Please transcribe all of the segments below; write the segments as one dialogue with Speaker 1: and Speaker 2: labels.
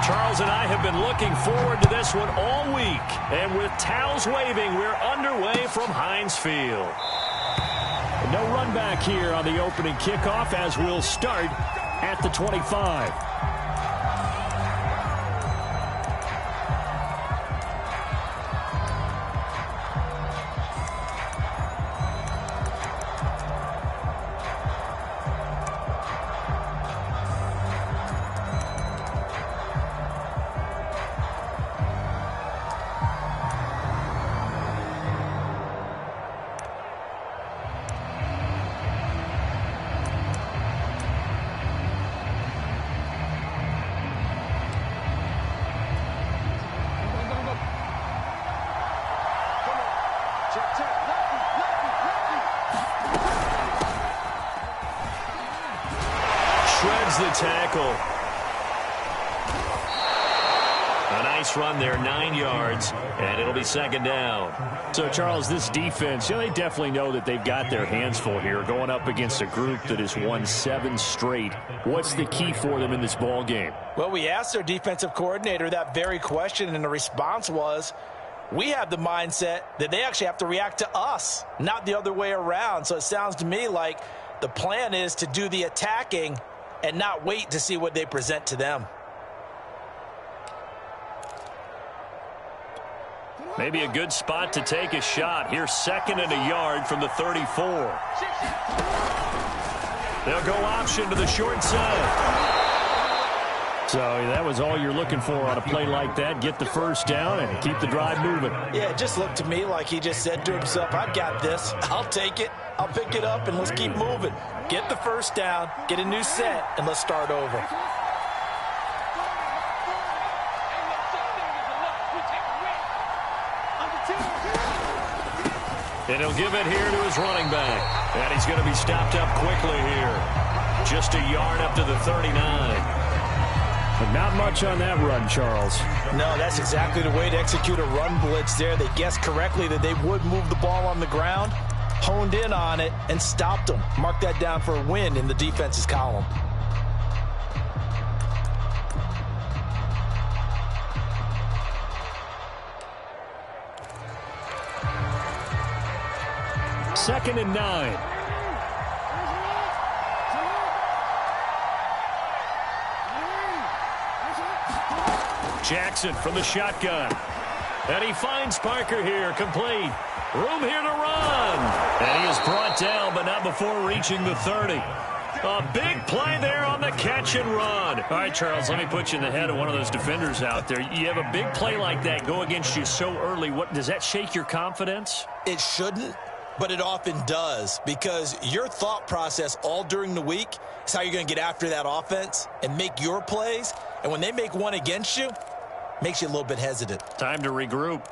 Speaker 1: Charles and I have been looking forward to this one all week. And with towels waving, we're underway from Heinz Field. No run back here on the opening kickoff as we'll start at the 25. Shreds the tackle. A nice run there, 9 yards, and it'll be second down. So, Charles, this defense, they definitely know that they've got their hands full here going up against a group that has won 7 straight. What's the key for them in this ball game?
Speaker 2: Well, we asked their defensive coordinator that very question, and the response was, we have the mindset that they actually have to react to us, not the other way around. So it sounds to me like the plan is to do the attacking and not wait to see what they present to them.
Speaker 1: Maybe a good spot to take a shot. Here's 2nd and a yard from the 34. They'll go option to the short side. So that was all you're looking for on a play like that. Get the first down and keep the drive moving.
Speaker 2: Yeah, it just looked to me like he just said to himself, I've got this. I'll take it. I'll pick it up, and let's keep moving. Get the first down, get a new set, and let's start over.
Speaker 1: And he'll give it here to his running back. And he's going to be stopped up quickly here. Just a yard up to the 39.
Speaker 3: But not much on that run, Charles.
Speaker 2: No, that's exactly the way to execute a run blitz there. They guessed correctly that they would move the ball on the ground, honed in on it, and stopped them. Mark that down for a win in the defense's column.
Speaker 1: Second and 9. Jackson from the shotgun. And he finds Parker here, complete. Room here to run. And he is brought down, but not before reaching the 30. A big play there on the catch and run. All right, Charles, let me put you in the head of one of those defenders out there. You have a big play like that go against you so early. What does that shake your confidence?
Speaker 2: It shouldn't, but it often does, because your thought process all during the week is how you're going to get after that offense and make your plays. And when they make one against you, makes you a little bit hesitant.
Speaker 1: Time to regroup.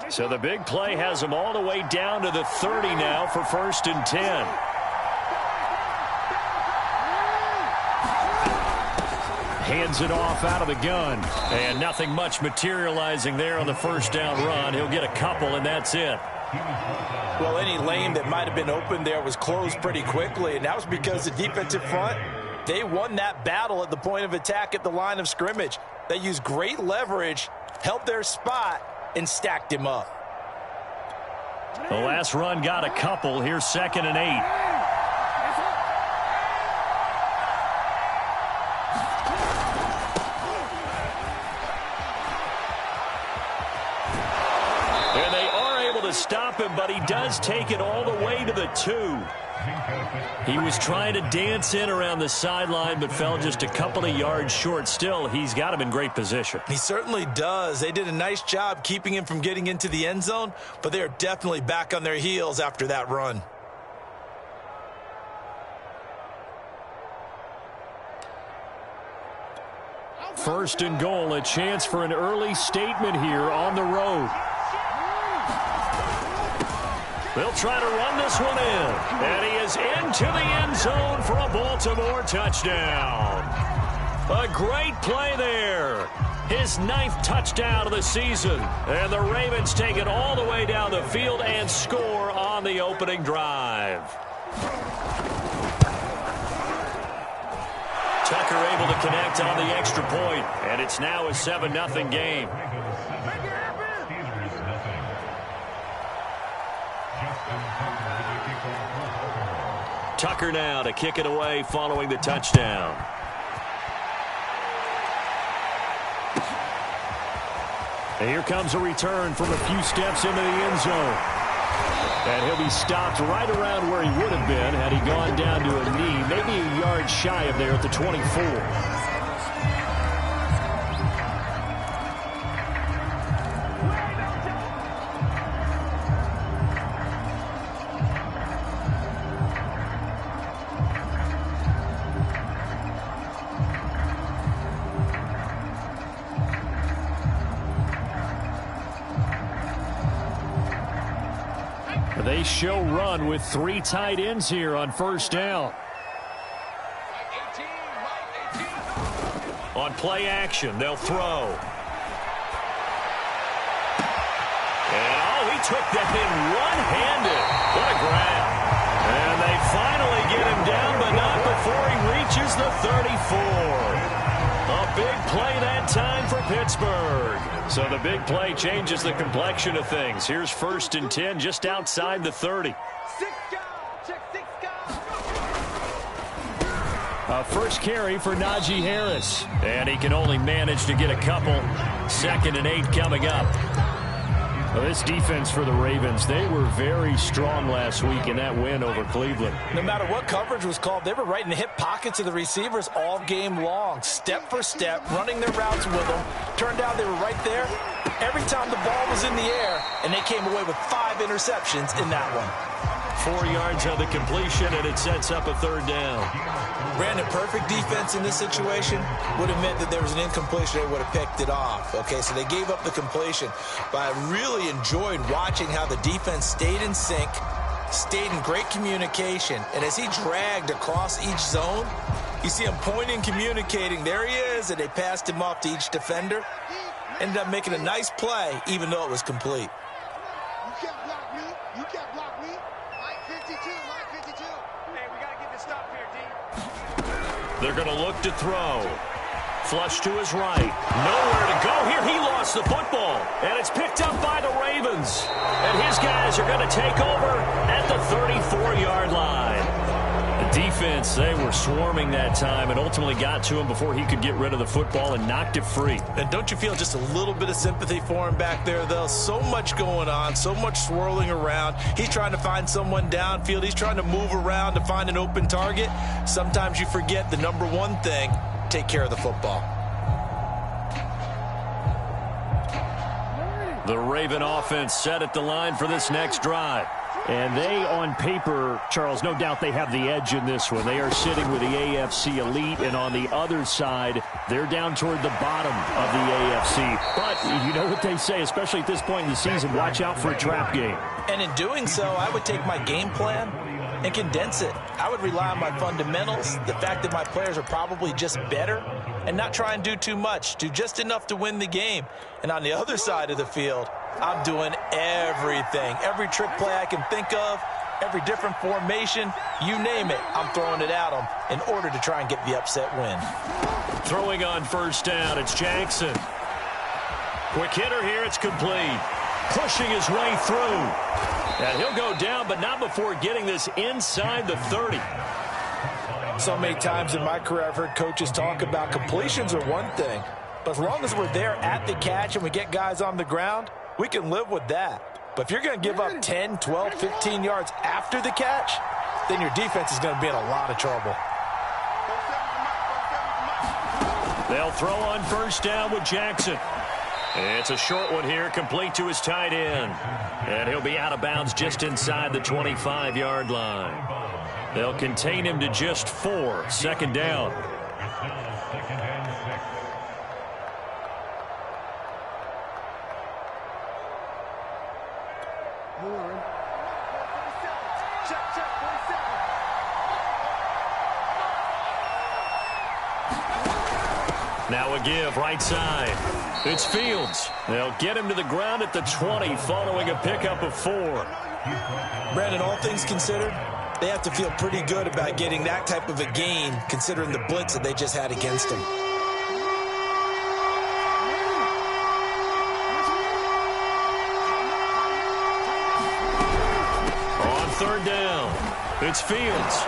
Speaker 1: So the big play has them all the way down to the 30 now for 1st and 10. Hands it off out of the gun. And nothing much materializing there on the first down run. He'll get a couple, and that's it.
Speaker 2: Well, any lane that might have been open there was closed pretty quickly, and that was because the defensive front, they won that battle at the point of attack at the line of scrimmage. They used great leverage, held their spot, and stacked him up.
Speaker 1: The last run got a couple. Here's 2nd and 8. Stop him, but he does take it all the way to the 2. He was trying to dance in around the sideline, but fell just a couple of yards short. Still, he's got him in great position.
Speaker 2: He certainly does. They did a nice job keeping him from getting into the end zone, but they are definitely back on their heels after that run.
Speaker 1: First and goal, a chance for an early statement here on the road. They'll try to run this one in. And he is into the end zone for a Baltimore touchdown. A great play there. His 9th touchdown of the season. And the Ravens take it all the way down the field and score on the opening drive. Tucker able to connect on the extra point, and it's now a 7-0 game. Tucker now to kick it away following the touchdown.
Speaker 3: And here comes a return from a few steps into the end zone. And he'll be stopped right around where he would have been had he gone down to a knee, maybe a yard shy of there at the 24. They show run with 3 tight ends here on first down.
Speaker 1: On play action, they'll throw. And, he took that in one-handed. What a grab. And they finally get him down, but not before he reaches the 34. A big play that time for Pittsburgh. So the big play changes the complexion of things. Here's 1st and 10 just outside the 30.
Speaker 3: First carry for Najee Harris.
Speaker 1: And he can only manage to get a couple. 2nd and 8 coming up.
Speaker 3: Well, this defense for the Ravens, they were very strong last week in that win over Cleveland.
Speaker 2: No matter what coverage was called, they were right in the hip pockets of the receivers all game long, step for step, running their routes with them. Turned out they were right there every time the ball was in the air, and they came away with 5 interceptions in that one.
Speaker 1: 4 yards on the completion, and it sets up a 3rd down.
Speaker 2: Brandon, perfect defense in this situation would have meant that there was an incompletion. They would have picked it off. Okay, so they gave up the completion. But I really enjoyed watching how the defense stayed in sync, stayed in great communication. And as he dragged across each zone, you see him pointing, communicating. There he is, and they passed him off to each defender. Ended up making a nice play, even though it was complete.
Speaker 4: You can't block me. You can't block me. Line 52, line 52. Hey, we got to get this stop here, D.
Speaker 1: They're going to look to throw. Flush to his right. Nowhere to go here. He lost the football. And it's picked up by the Ravens. And his guys are going to take over at the 34-yard line. The defense, they were swarming that time and ultimately got to him before he could get rid of the football and knocked it free.
Speaker 2: And don't you feel just a little bit of sympathy for him back there, though? So much going on, so much swirling around. He's trying to find someone downfield. He's trying to move around to find an open target. Sometimes you forget the number one thing, take care of the football.
Speaker 1: The Raven offense set at the line for this next drive.
Speaker 3: And they, on paper, Charles, no doubt they have the edge in this one. They are sitting with the AFC elite, and on the other side, they're down toward the bottom of the AFC. But you know what they say, especially at this point in the season, watch out for a trap game.
Speaker 2: And in doing so, I would take my game plan and condense it. I would rely on my fundamentals, the fact that my players are probably just better, and not try and do too much, do just enough to win the game. And on the other side of the field, I'm doing everything. Every trick play I can think of, every different formation, you name it, I'm throwing it at them in order to try and get the upset win.
Speaker 1: Throwing on 1st down, it's Jackson. Quick hitter here, it's complete. Pushing his way through. And he'll go down, but not before getting this inside the 30.
Speaker 2: So many times in my career I've heard coaches talk about completions are one thing, but as long as we're there at the catch and we get guys on the ground, we can live with that. But if you're going to give up 10, 12, 15 yards after the catch, then your defense is going to be in a lot of trouble.
Speaker 1: They'll throw on 1st down with Jackson. It's a short one here, complete to his tight end. And he'll be out of bounds just inside the 25-yard line. They'll contain him to just 4, 2nd down. Now a give, right side. It's Fields. They'll get him to the ground at the 20 following a pickup of 4.
Speaker 2: Brandon, all things considered, They have to feel pretty good about getting that type of a gain, considering the blitz that they just had against them.
Speaker 1: On third down, it's Fields.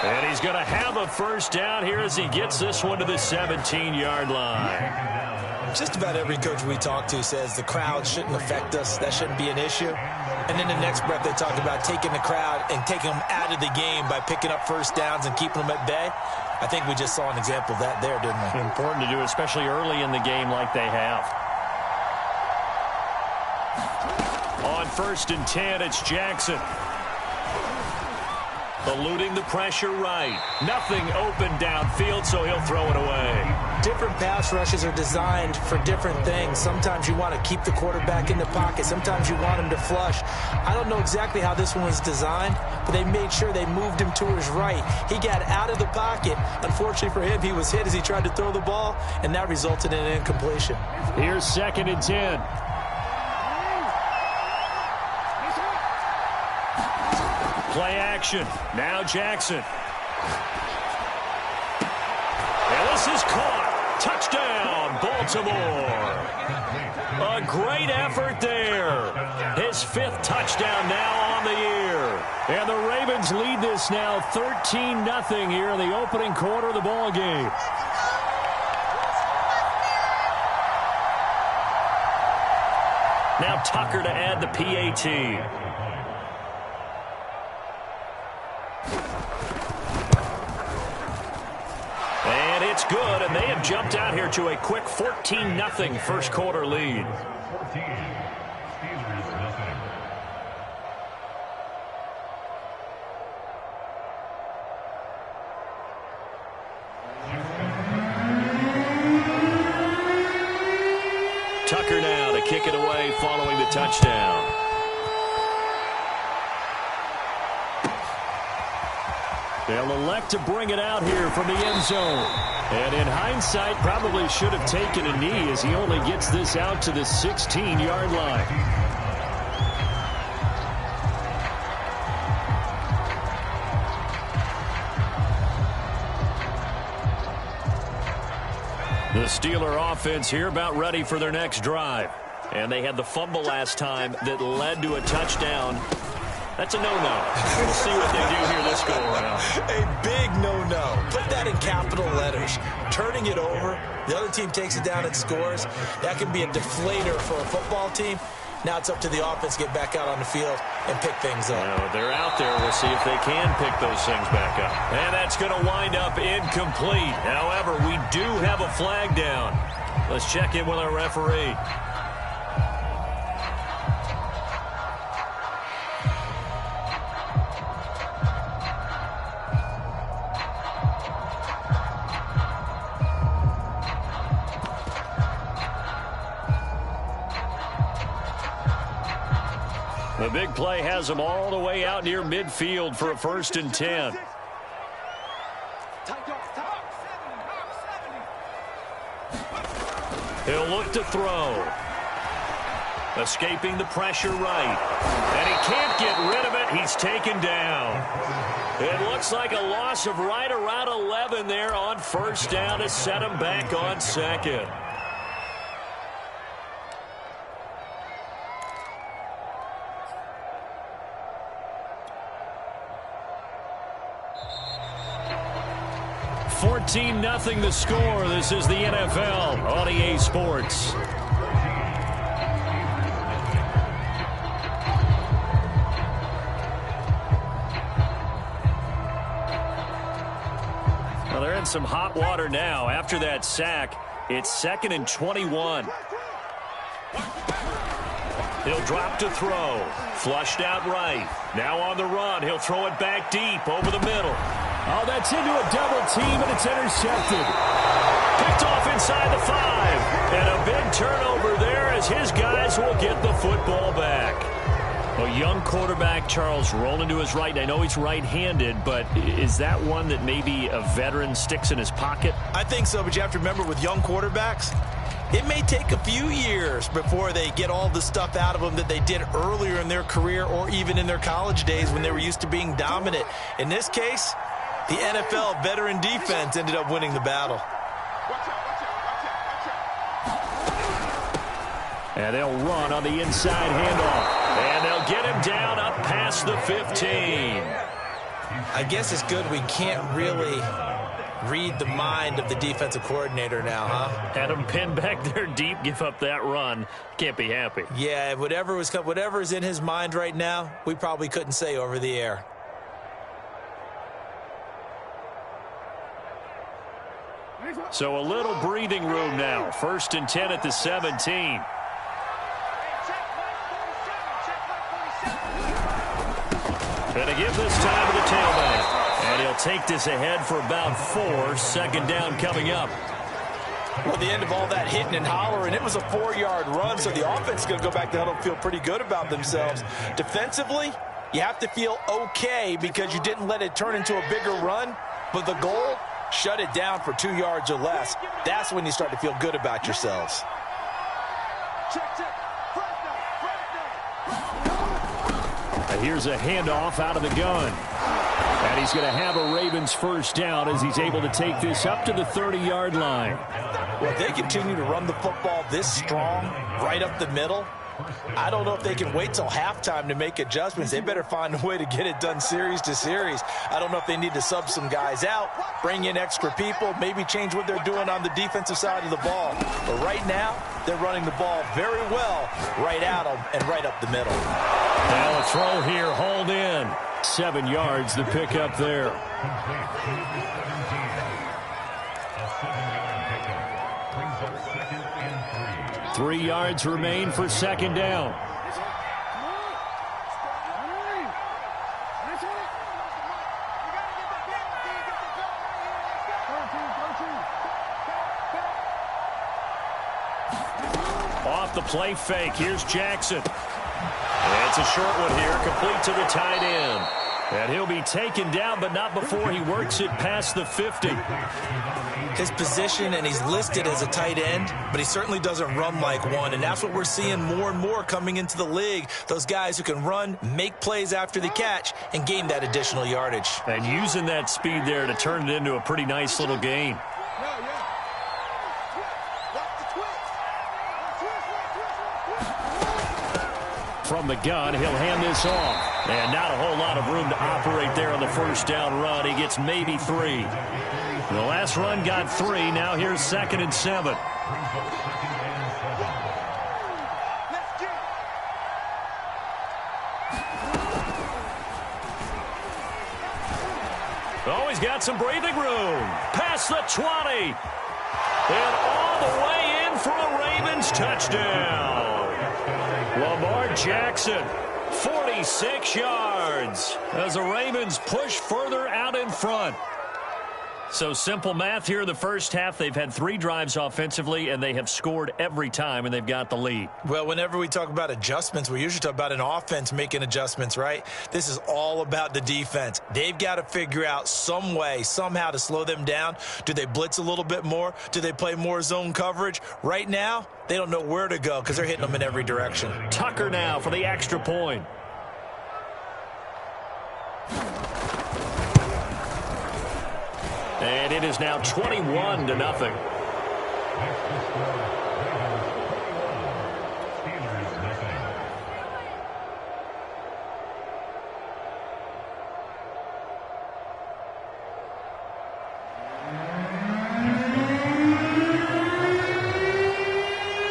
Speaker 1: And he's going to have a first down here as he gets this one to the 17-yard line.
Speaker 2: Just about every coach we talk to says the crowd shouldn't affect us. That shouldn't be an issue. And then the next breath they talk about taking the crowd and taking them out of the game by picking up first downs and keeping them at bay. I think we just saw an example of that there, didn't we?
Speaker 3: Important to do, especially early in the game like they have.
Speaker 1: On 1st and 10, it's Jackson. Eluding the pressure right. Nothing open downfield, so he'll throw it away.
Speaker 2: Different pass rushes are designed for different things. Sometimes you want to keep the quarterback in the pocket. Sometimes you want him to flush. I don't know exactly how this one was designed, but they made sure they moved him to his right. He got out of the pocket. Unfortunately for him, he was hit as he tried to throw the ball, and that resulted in an incompletion.
Speaker 3: Here's 2nd and 10.
Speaker 1: Play action. Now Jackson. And this is caught. Touchdown, Baltimore. A great effort there. His 5th touchdown now on the year. And the Ravens lead this now 13-0 here in the opening quarter of the ball game. Now Tucker to add the PAT. And it's good, and they have jumped out here to a quick 14-0 first quarter lead. Tucker now to kick it away following the touchdown. They'll elect to bring it out here from the end zone. And in hindsight, probably should have taken a knee as he only gets this out to the 16-yard line. The Steeler offense here about ready for their next drive. And they had the fumble last time that led to a touchdown. That's a no-no. We'll see what they do here this go-around.
Speaker 2: A big no-no. Put that in capital letters. Turning it over, the other team takes it down and scores. That can be a deflator for a football team. Now it's up to the offense to get back out on the field and pick things up.
Speaker 1: Well, they're out there. We'll see if they can pick those things back up. And that's going to wind up incomplete. However, we do have a flag down. Let's check in with our referee. The big play has them all the way out near midfield for a 1st and 10. He'll look to throw. Escaping the pressure right. And he can't get rid of it. He's taken down. It looks like a loss of right around 11 there on 1st down to set him back on 2nd. $14-0 the score. This is the NFL on EA Sports. Well, they're in some hot water now. After that sack, it's 2nd and 21. He'll drop to throw. Flushed out right. Now on the run. He'll throw it back deep over the middle. Oh, that's into a double team, and it's intercepted. Picked off inside the 5. And a big turnover there as his guys will get the football back. A young quarterback, Charles, rolling to his right. I know he's right-handed, but is that one that maybe a veteran sticks in his pocket?
Speaker 2: I think so, but you have to remember with young quarterbacks, It may take a few years before they get all the stuff out of them that they did earlier in their career or even in their college days when they were used to being dominant. In this case, the NFL veteran defense ended up winning the battle.
Speaker 3: And they'll run on the inside handoff.
Speaker 1: And they'll get him down up past the 15.
Speaker 2: I guess it's good we can't really read the mind of the defensive coordinator now, huh?
Speaker 1: Had him pinned back there deep, give up that run. Can't be happy.
Speaker 2: Yeah, whatever is in his mind right now, we probably couldn't say over the air.
Speaker 1: So a little breathing room now. 1st and 10 at the 17. And to give this time to the tailback. And he'll take this ahead for about 4. 2nd down coming up.
Speaker 2: Well, the end of all that hitting and hollering, it was a 4-yard run, so the offense is going to go back to huddle and feel pretty good about themselves. Defensively, you have to feel okay because you didn't let it turn into a bigger run, but the goal, shut it down for 2 yards or less. That's when you start to feel good about yourselves.
Speaker 3: Here's a handoff out of the gun. And he's going to have a Ravens 1st down as he's able to take this up to the 30-yard line.
Speaker 2: Well, if they continue to run the football this strong, right up the middle, I don't know if they can wait till halftime to make adjustments. They better find a way to get it done series to series. I don't know if they need to sub some guys out, bring in extra people, maybe change what they're doing on the defensive side of the ball. But right now, they're running the ball very well right at them and right up the middle.
Speaker 1: Now a throw here, hauled in.
Speaker 3: 7 yards the pickup there. Three yards remain for 2nd down.
Speaker 1: Off the play fake, here's Jackson. And it's a short one here, complete to the tight end. And he'll be taken down, but not before he works it past the 50.
Speaker 2: His position, and he's listed as a tight end, but he certainly doesn't run like one, and that's what we're seeing more and more coming into the league. Those guys who can run, make plays after the catch, and gain that additional yardage.
Speaker 1: And using that speed there to turn it into a pretty nice little gain.
Speaker 3: From the gun, he'll hand this off.
Speaker 1: And not a whole lot of room to operate there on the 1st down run. He gets maybe 3. The last run got 3. Now here's 2nd and 7. Oh, he's got some breathing room. Past the 20. And all the way in for a Ravens touchdown. Lamar Jackson, 46 yards as the Ravens push further out in front. So simple math here in the 1st half. They've had 3 drives offensively, and they have scored every time, and they've got the lead.
Speaker 2: Well, whenever we talk about adjustments, we usually talk about an offense making adjustments, right? This is all about the defense. They've got to figure out some way, somehow to slow them down. Do they blitz a little bit more? Do they play more zone coverage? Right now, they don't know where to go because they're hitting them in every direction.
Speaker 1: Tucker now for the extra point. And it is now 21-0.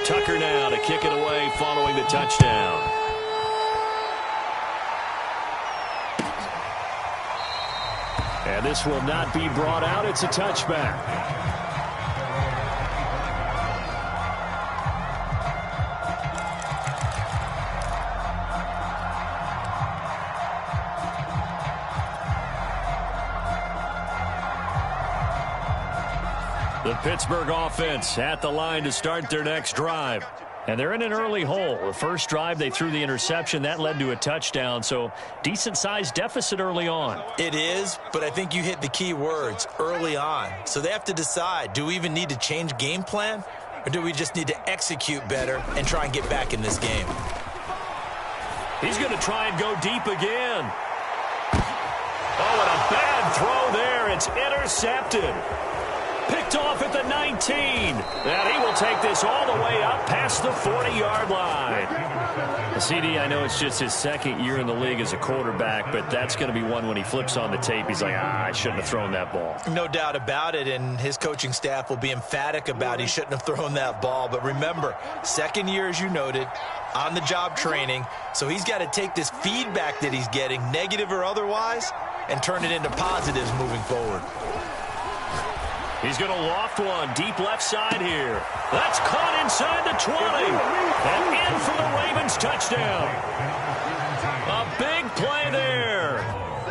Speaker 1: Tucker now to kick it away following the touchdown. And this will not be brought out. It's a touchback. The Pittsburgh offense at the line to start their next drive. And they're in an early hole. The first drive, they threw the interception. That led to a touchdown, so decent-sized deficit early on.
Speaker 2: It is, but I think you hit the key words, early on. So they have to decide, do we even need to change game plan? Or do we just need to execute better and try and get back in this game?
Speaker 1: He's going to try and go deep again. Oh, and a bad throw there. It's intercepted. Picked off at the 19. And he will take this all the way up past the 40-yard line.
Speaker 3: CD, I know it's just his second year in the league as a quarterback, but that's going to be one when he flips on the tape. He's like, I shouldn't have thrown that ball.
Speaker 2: No doubt about it, and his coaching staff will be emphatic about he shouldn't have thrown that ball. But remember, second year, as you noted, on-the-job training, so he's got to take this feedback that he's getting, negative or otherwise, and turn it into positives moving forward.
Speaker 1: He's going to loft one deep left side here. That's caught inside the 20. And in for the Ravens touchdown. A big play there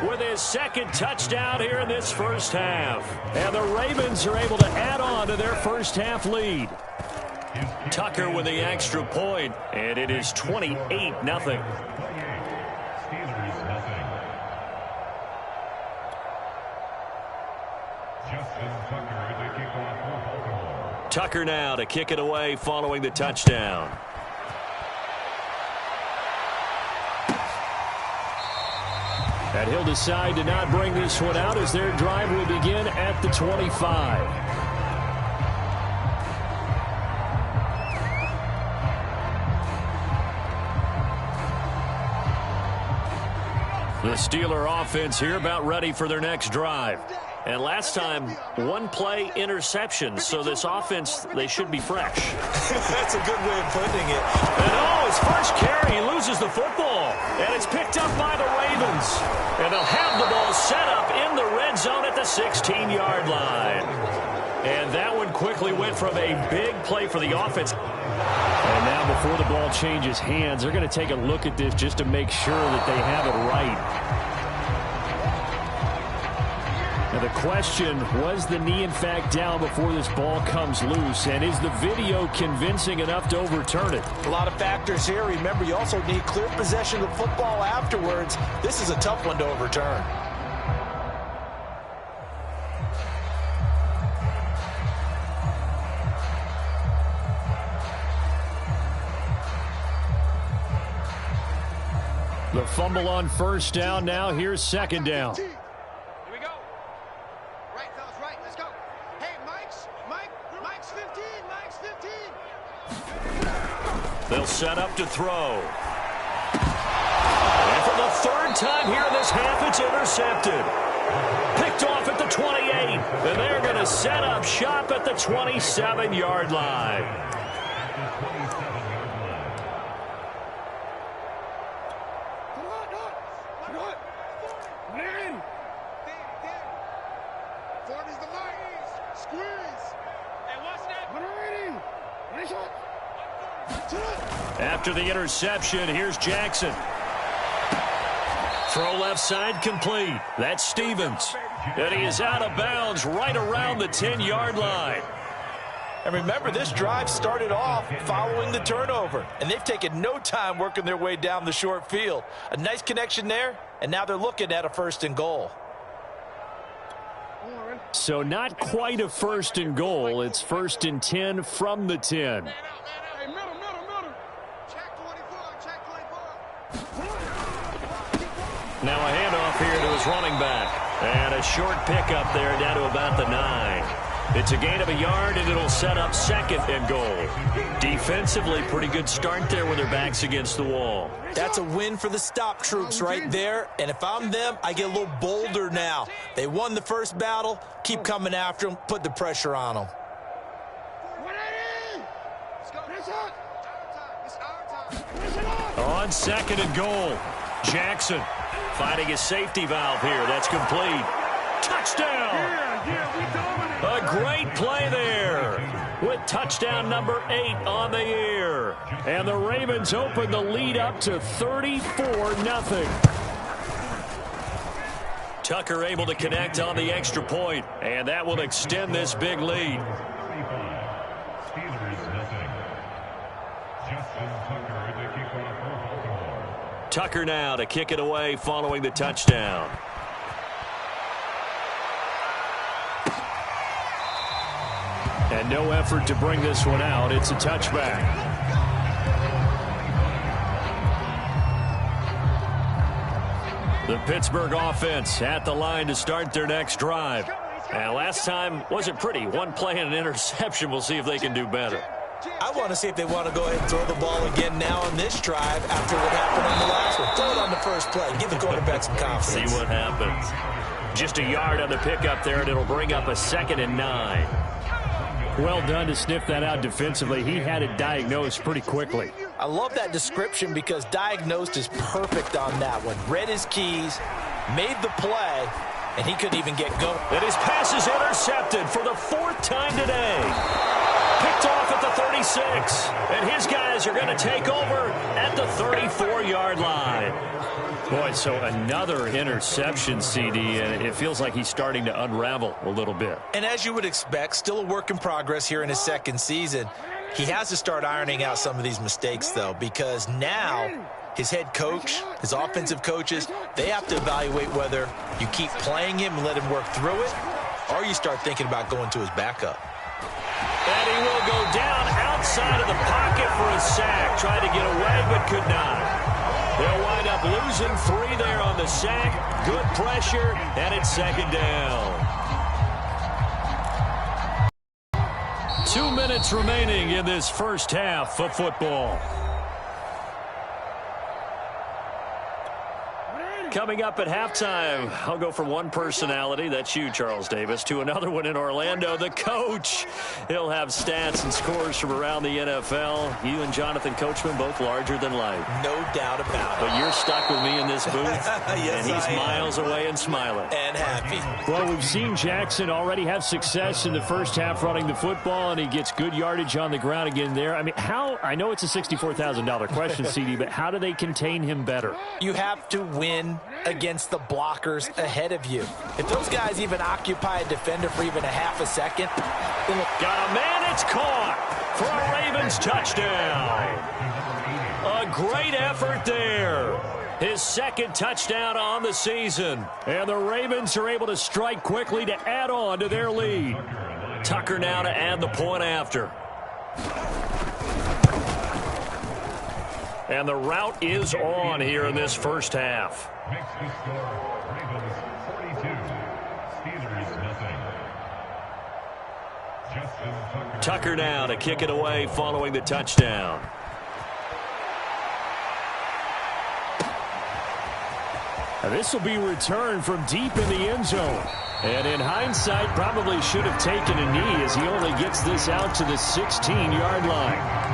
Speaker 1: with his second touchdown here in this first half. And the Ravens are able to add on to their first half lead. Tucker with the extra point, and it is 28-0. Tucker now to kick it away following the touchdown.
Speaker 3: And he'll decide to not bring this one out as their drive will begin at the 25.
Speaker 1: The Steeler offense here about ready for their next drive. And last time, one play interception, so this offense, they should be fresh.
Speaker 2: That's a good way of putting it.
Speaker 1: And oh, his first carry, he loses the football. And it's picked up by the Ravens. And they'll have the ball set up in the red zone at the 16-yard line. And that one quickly went from a big play for the offense.
Speaker 3: And now before the ball changes hands, they're going to take a look at this just to make sure that they have it right. Now the question, was the knee in fact down before this ball comes loose? And is the video convincing enough to overturn it?
Speaker 2: A lot of factors here. Remember, you also need clear possession of football afterwards. This is a tough one to overturn.
Speaker 3: The fumble on first down. Now here's second down.
Speaker 1: They'll set up to throw. And for the third time here in this half, it's intercepted. Picked off at the 28. And they're going to set up shop at the 27-yard line. After the interception, here's Jackson. Throw left side complete. That's Stevens. And he is out of bounds right around the 10-yard line.
Speaker 2: And remember, this drive started off following the turnover. And they've taken no time working their way down the short field. A nice connection there, and now they're looking at a 1st and goal.
Speaker 3: So not quite a 1st and goal. It's 1st and 10 from the 10.
Speaker 1: Now a handoff here to his running back. And a short pickup there down to about the 9. It's a gain of a yard, and it'll set up 2nd and goal. Defensively, pretty good start there with their backs against the wall.
Speaker 2: That's a win for the stop troops right there. And if I'm them, I get a little bolder now. They won the first battle. Keep coming after them. Put the pressure on them.
Speaker 1: On 2nd and goal, Jackson finding his safety valve here. That's complete. Touchdown! A great play there with touchdown number 8 on the year. And the Ravens open the lead up to 34-0. Tucker able to connect on the extra point, and that will extend this big lead. Tucker now to kick it away following the touchdown.
Speaker 3: And no effort to bring this one out. It's a touchback. The Pittsburgh offense at the line to start their next drive. And last time wasn't pretty. One play and an interception. We'll see if they can do better.
Speaker 2: I want to see if they want to go ahead and throw the ball again now on this drive after what happened on the last one. Throw it on the first play. Give the quarterback some confidence.
Speaker 3: See what happens. Just a yard on the pickup there, and it'll bring up a 2nd and 9. Well done to sniff that out defensively. He had it diagnosed pretty quickly.
Speaker 2: I love that description because diagnosed is perfect on that one. Read his keys, made the play, and he couldn't even get going.
Speaker 1: And his pass is intercepted for the 4th time today. Picked off at the 36. And his guys are going to take over at the 34-yard line.
Speaker 3: Boy, so another interception, CD, and it feels like he's starting to unravel a little bit.
Speaker 2: And as you would expect, still a work in progress here in his 2nd season. He has to start ironing out some of these mistakes, though, because now his head coach, his offensive coaches, they have to evaluate whether you keep playing him and let him work through it, or you start thinking about going to his backup.
Speaker 1: And he will go down outside of the pocket for a sack. Tried to get away, but could not. They'll wind up losing 3 there on the sack. Good pressure, and it's 2nd down. 2 minutes remaining in this first half of football. Coming up at halftime, I'll go from one personality, that's you, Charles Davis, to another one in Orlando, the coach. He'll have stats and scores from around the NFL. You and Jonathan Coachman, both larger than life.
Speaker 2: No doubt about it.
Speaker 1: But you're stuck with me in this booth,
Speaker 2: yes,
Speaker 1: and he's miles away and smiling.
Speaker 2: And happy.
Speaker 3: Well, we've seen Jackson already have success in the first half running the football, and he gets good yardage on the ground again there. I mean, I know it's a $64,000 question, CD, but how do they contain him better?
Speaker 2: You have to win against the blockers ahead of you. If those guys even occupy a defender for even a half a second.
Speaker 1: Got a man, it's caught for a Ravens touchdown. A great effort there. His 2nd touchdown on the season. And the Ravens are able to strike quickly to add on to their lead. Tucker now to add the point after. And the route is on here in this first half.
Speaker 5: Makes the score Ravens 42, Steelers nothing. Justin
Speaker 1: Tucker now to kick it away following the touchdown.
Speaker 3: Now this will be returned from deep in the end zone. And in hindsight, probably should have taken a knee as he only gets this out to the 16-yard line.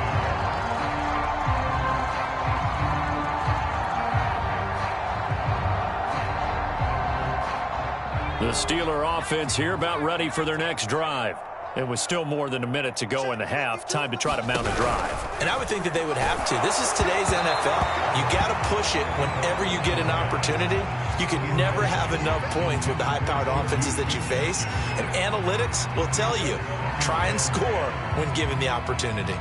Speaker 1: The Steeler offense here about ready for their next drive.
Speaker 3: And with still more than a minute to go in the half, time to try to mount a drive.
Speaker 2: And I would think that they would have to. This is today's NFL. You got to push it whenever you get an opportunity. You can never have enough points with the high-powered offenses that you face. And analytics will tell you, try and score when given the opportunity.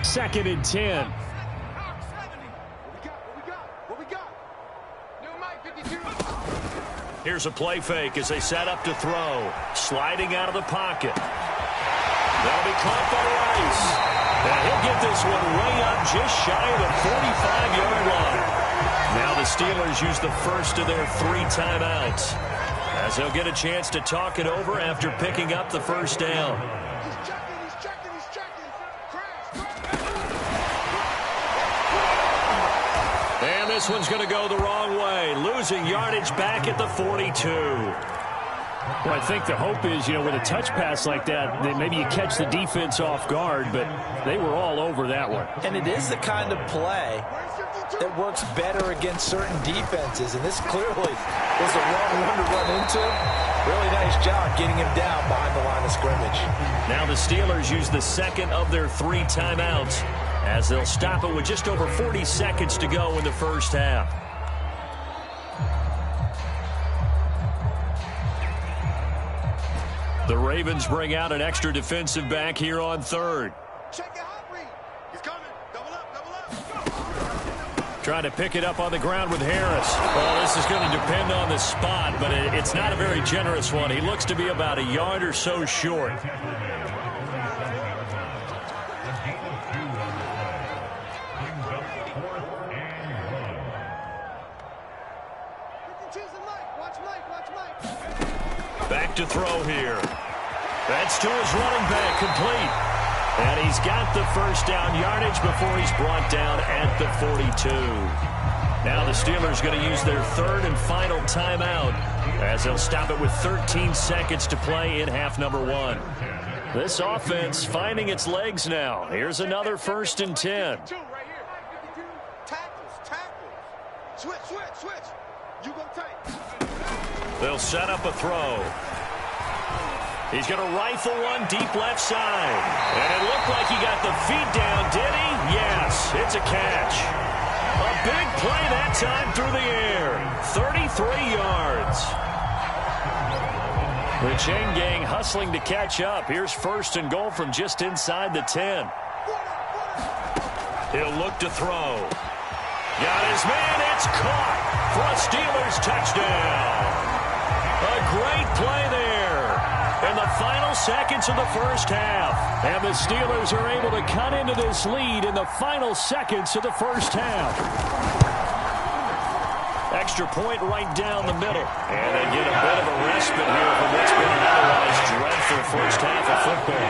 Speaker 3: Second and 10.
Speaker 4: What we got? New Mike 52.
Speaker 1: Here's a play fake as they set up to throw. Sliding out of the pocket. That'll be caught by Rice. And he'll get this one way up just shy of the 45-yard line. Now the Steelers use the first of their 3 timeouts, as they'll get a chance to talk it over after picking up the first down.
Speaker 4: He's checking.
Speaker 1: And this one's going to go the wrong way, losing yardage back at the 42.
Speaker 3: Well, I think the hope is, with a touch pass like that, that maybe you catch the defense off guard, but they were all over that one.
Speaker 2: And it is the kind of play that works better against certain defenses, and this clearly was the wrong one to run into. Really nice job getting him down behind the line of scrimmage.
Speaker 1: Now the Steelers use the second of their 3 timeouts, as they'll stop it with just over 40 seconds to go in the first half. The Ravens bring out an extra defensive back here on 3rd.
Speaker 4: Check it out, Reed. He's coming. Double up.
Speaker 1: Trying to pick it up on the ground with Harris. Well, this is going to depend on the spot, but it's not a very generous one. He looks to be about a yard or so short. Back to throw here. That's to his running back, complete. And he's got the first down yardage before he's brought down at the 42. Now the Steelers going to use their third and final timeout as they'll stop it with 13 seconds to play in half number 1. This offense finding its legs now. Here's another 1st and 10. They'll set up a throw. He's going to rifle one deep left side. And it looked like he got the feet down, did he? Yes, it's a catch. A big play that time through the air. 33 yards. The chain gang hustling to catch up. Here's 1st and goal from just inside the 10. He'll look to throw. Got his man. It's caught for a Steelers touchdown. A great play there in the final seconds of the first half. And the Steelers are able to cut into this lead in the final seconds of the first half. Extra point right down the middle. And they get a bit of a respite here from what's been an otherwise dreadful first half of football.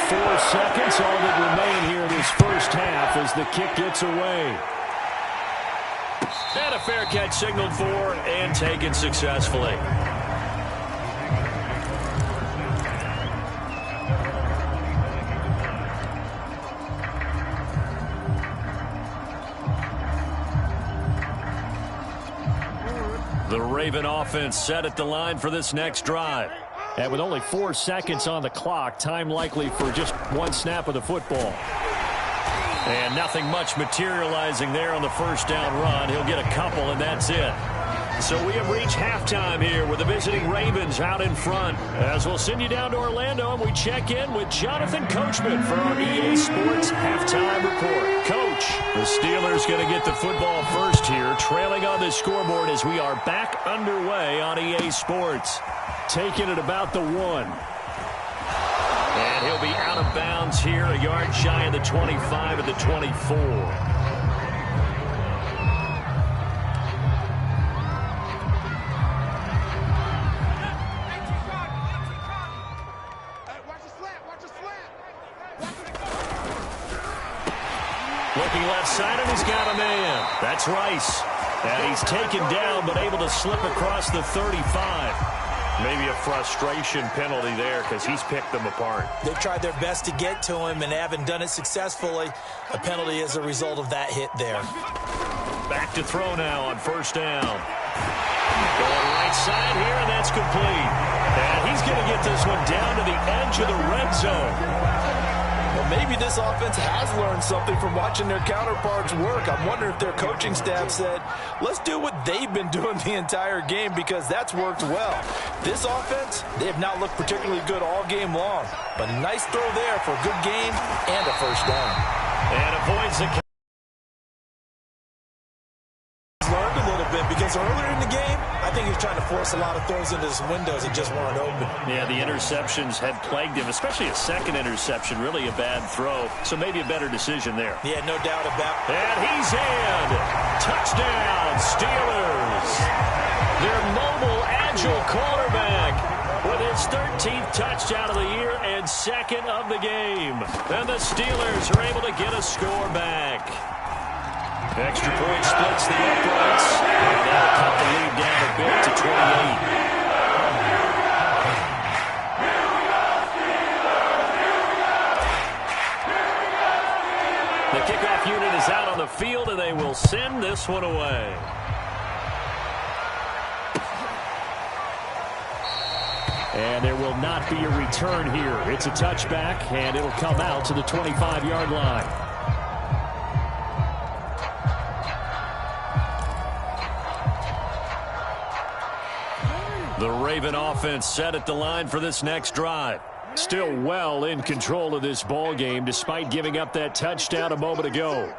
Speaker 3: 4 seconds, all that remain here in this first half as the kick gets away.
Speaker 1: And a fair catch signaled for and taken successfully. The Raven offense set at the line for this next drive.
Speaker 3: And with only 4 seconds on the clock, time likely for just one snap of the football.
Speaker 1: And nothing much materializing there on the first down run. He'll get a couple, and that's it. So we have reached halftime here with the visiting Ravens out in front. As we'll send you down to Orlando, and we check in with Jonathan Coachman for our EA Sports Halftime Report. Coach, the Steelers going to get the football first here, trailing on the scoreboard as we are back underway on EA Sports.
Speaker 3: Taking it about the 1.
Speaker 1: And he'll be out of bounds here, a yard shy of the 25 at the 24. Looking left side, and he's got a man. That's Rice. And he's taken down, but able to slip across the 35. Maybe a frustration penalty there because he's picked them apart.
Speaker 2: They've tried their best to get to him and haven't done it successfully. A penalty as a result of that hit there.
Speaker 1: Back to throw now on first down. Going right side here, and that's complete. And he's going to get this one down to the edge of the red zone.
Speaker 2: Well, maybe this offense has learned something from watching their counterparts work. I'm wondering if their coaching staff said, let's do what they've been doing the entire game because that's worked well. This offense, they have not looked particularly good all game long. But a nice throw there for a good game and a first down.
Speaker 1: And avoids the
Speaker 2: learned a little bit because earlier in the game, I think he was trying to force a lot of throws into his windows that just weren't open.
Speaker 1: Yeah, the interceptions had plagued him, especially a second interception, really a bad throw. So maybe a better decision there.
Speaker 2: Yeah, no doubt about it.
Speaker 1: And he's in. Touchdown, Steelers. Their mobile, agile quarterback with his 13th touchdown of the year and second of the game. And the Steelers are able to get a score back. Extra point splits the uprights. And that'll cut the lead down a bit to 28. The kickoff unit is out on the field, and they will send this one away.
Speaker 3: And there will not be a return here. It's a touchback, and it'll come out to the 25-yard line. The Raven offense set at the line for this next drive. Still well in control of this ball game despite giving up that touchdown a moment ago.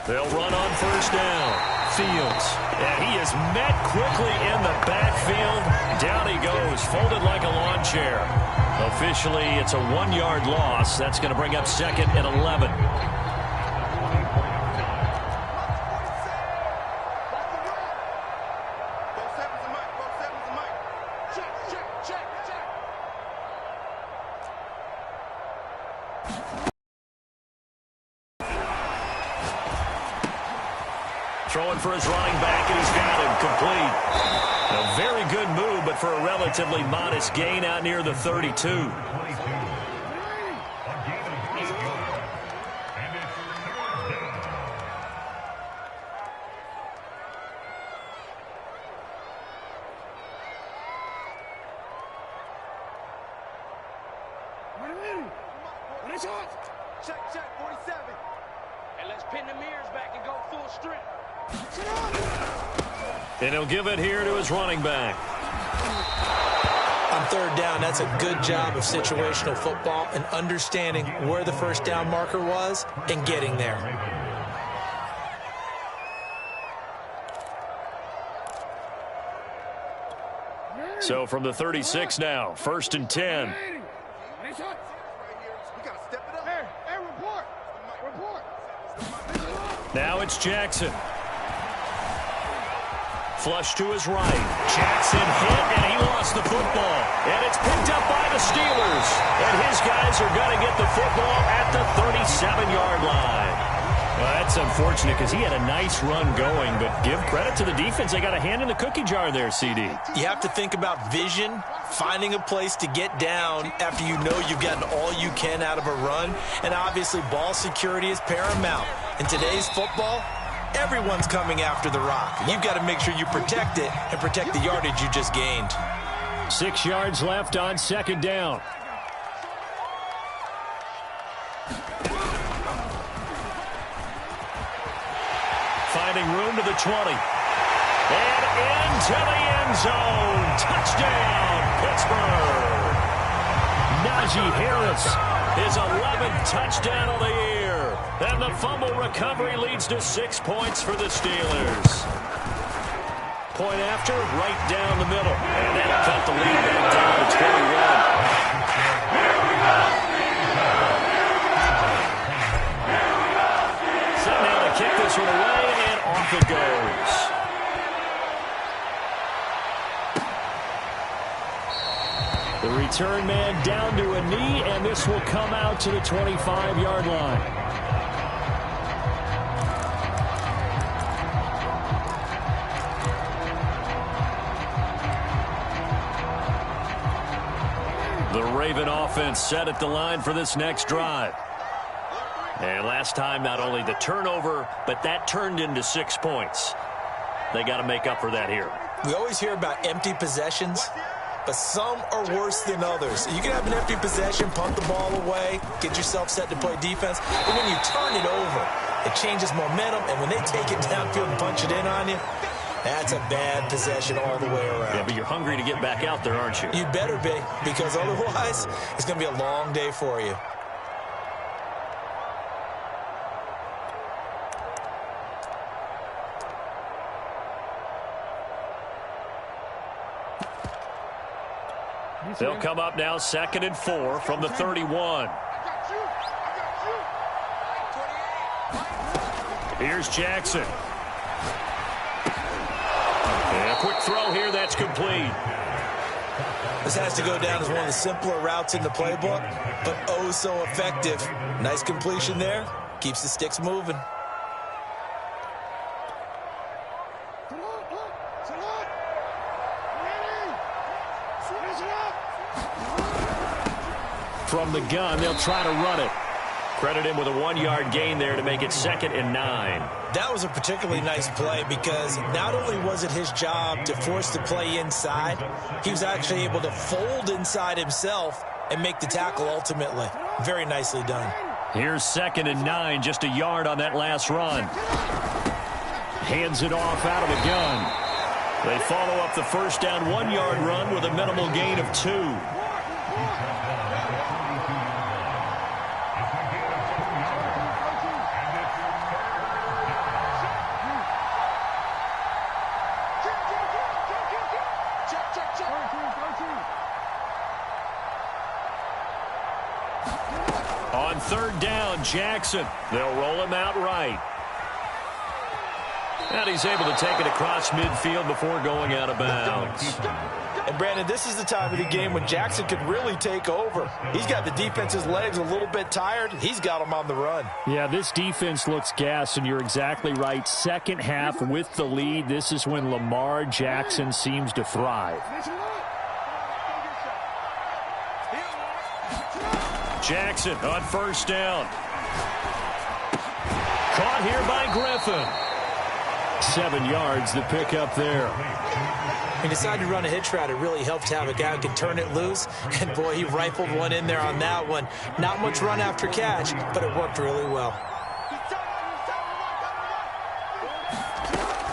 Speaker 1: They'll run on first down. Fields. And he is met quickly in the backfield. Down he goes, folded like a lawn chair. Officially, it's a 1-yard loss. That's going to bring up 2nd and 11. Throwing for his running back, and he's got him complete. A very good move, but for a relatively modest gain out near the 32.
Speaker 4: Check, 47. And let's pin the mirrors back and go full strength.
Speaker 1: And he'll give it here to his running back.
Speaker 2: On third down, that's a good job of situational football and understanding where the first down marker was and getting there.
Speaker 1: So from the 36 now, 1st and 10. Now it's Jackson. Flush to his right. Jackson hit, and he lost the football. And it's picked up by the Steelers. And his guys are going to get the football at the 37-yard line. Well, that's unfortunate because he had a nice run going, but give credit to the defense. They got a hand in the cookie jar there, CD.
Speaker 2: You have to think about vision, finding a place to get down after you know you've gotten all you can out of a run, and obviously ball security is paramount. In today's football, everyone's coming after the rock. You've got to make sure you protect it and protect the yardage you just gained.
Speaker 3: 6 yards left on 2nd down.
Speaker 1: Finding room to the 20. And into the end zone. Touchdown, Pittsburgh. Najee Harris, his 11th touchdown of the year. And the fumble recovery leads to 6 points for the Steelers. Point after, right down the middle. And that'll cut the lead back down to 21. Set now to kick this one away, and off it goes.
Speaker 3: The return man down to a knee, and this will come out to the 25-yard line.
Speaker 1: The Raven offense set at the line for this next drive. And last time, not only the turnover, but that turned into 6 points. They got to make up for that here.
Speaker 2: We always hear about empty possessions, but some are worse than others. You can have an empty possession, punt the ball away, get yourself set to play defense, but when you turn it over, it changes momentum, and when they take it downfield and punch it in on you, that's a bad possession all the way around.
Speaker 1: Yeah, but you're hungry to get back out there, aren't you?
Speaker 2: You better be, because otherwise, it's going to be a long day for you.
Speaker 1: They'll come up now 2nd and 4 from the 31. Here's Jackson. And a quick throw here, that's complete.
Speaker 2: This has to go down as one of the simpler routes in the playbook, but oh so effective. Nice completion there. Keeps the sticks moving.
Speaker 3: From the gun, they'll try to run it.
Speaker 1: Credit him with a 1-yard gain there to make it 2nd and 9.
Speaker 2: That was a particularly nice play because not only was it his job to force the play inside, he was actually able to fold inside himself and make the tackle ultimately. Very nicely done.
Speaker 3: Here's 2nd and 9, just a yard on that last run. Hands it off out of the gun.
Speaker 1: They follow up the first down 1-yard run with a minimal gain of 2. On 3rd down, Jackson. They'll roll him out right. And he's able to take it across midfield before going out of bounds.
Speaker 2: And, Brandon, this is the time of the game when Jackson could really take over. He's got the defense's legs a little bit tired. He's got them on the run.
Speaker 3: Yeah, this defense looks gassed, and you're exactly right. Second half with the lead, this is when Lamar Jackson seems to thrive.
Speaker 1: Jackson on 1st down. Caught here by Griffin.
Speaker 3: 7 yards to pick up there.
Speaker 2: He decided to run a hitch route. It really helped to have a guy who can turn it loose. And, boy, he rifled one in there on that one. Not much run after catch, but it worked really well.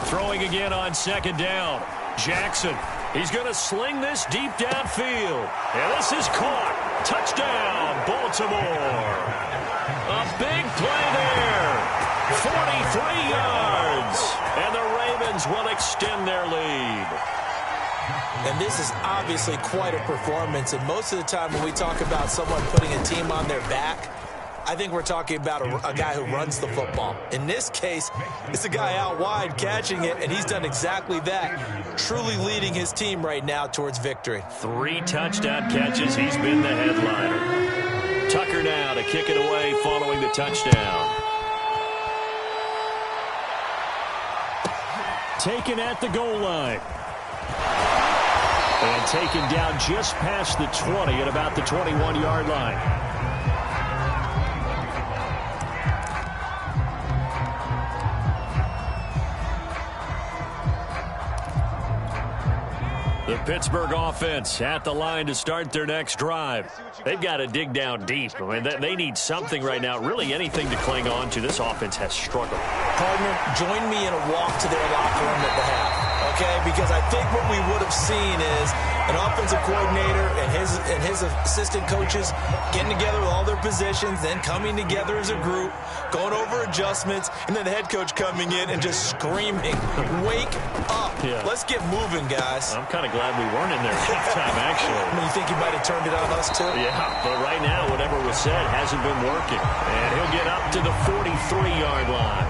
Speaker 1: Throwing again on 2nd down. Jackson. He's going to sling this deep downfield. And this is caught. Touchdown, Baltimore. A big play there. 43 yards. And the Ravens will extend their lead.
Speaker 2: And this is obviously quite a performance. And most of the time when we talk about someone putting a team on their back, I think we're talking about a guy who runs the football. In this case, it's a guy out wide catching it, and he's done exactly that, truly leading his team right now towards victory.
Speaker 1: 3 touchdown catches. He's been the headliner. Tucker now to kick it away following the touchdown.
Speaker 3: Taken at the goal line. And taken down just past the 20 at about the 21-yard line.
Speaker 1: The Pittsburgh offense at the line to start their next drive. They've got to dig down deep. I mean, they need something right now, really anything to cling on to. This offense has struggled.
Speaker 2: Partner, join me in a walk to their locker room at the half, okay? Because I think what we would have seen is an offensive coordinator and his assistant coaches getting together with all their positions, then coming together as a group, going over adjustments, and then the head coach coming in and just screaming, wake up.
Speaker 1: Yeah.
Speaker 2: Let's get moving, guys.
Speaker 1: I'm kind of glad we weren't in there halftime, actually.
Speaker 2: I mean, you think he might have turned it on us, too?
Speaker 1: Yeah, but right now, whatever was said hasn't been working. And he'll get up to the 43-yard line.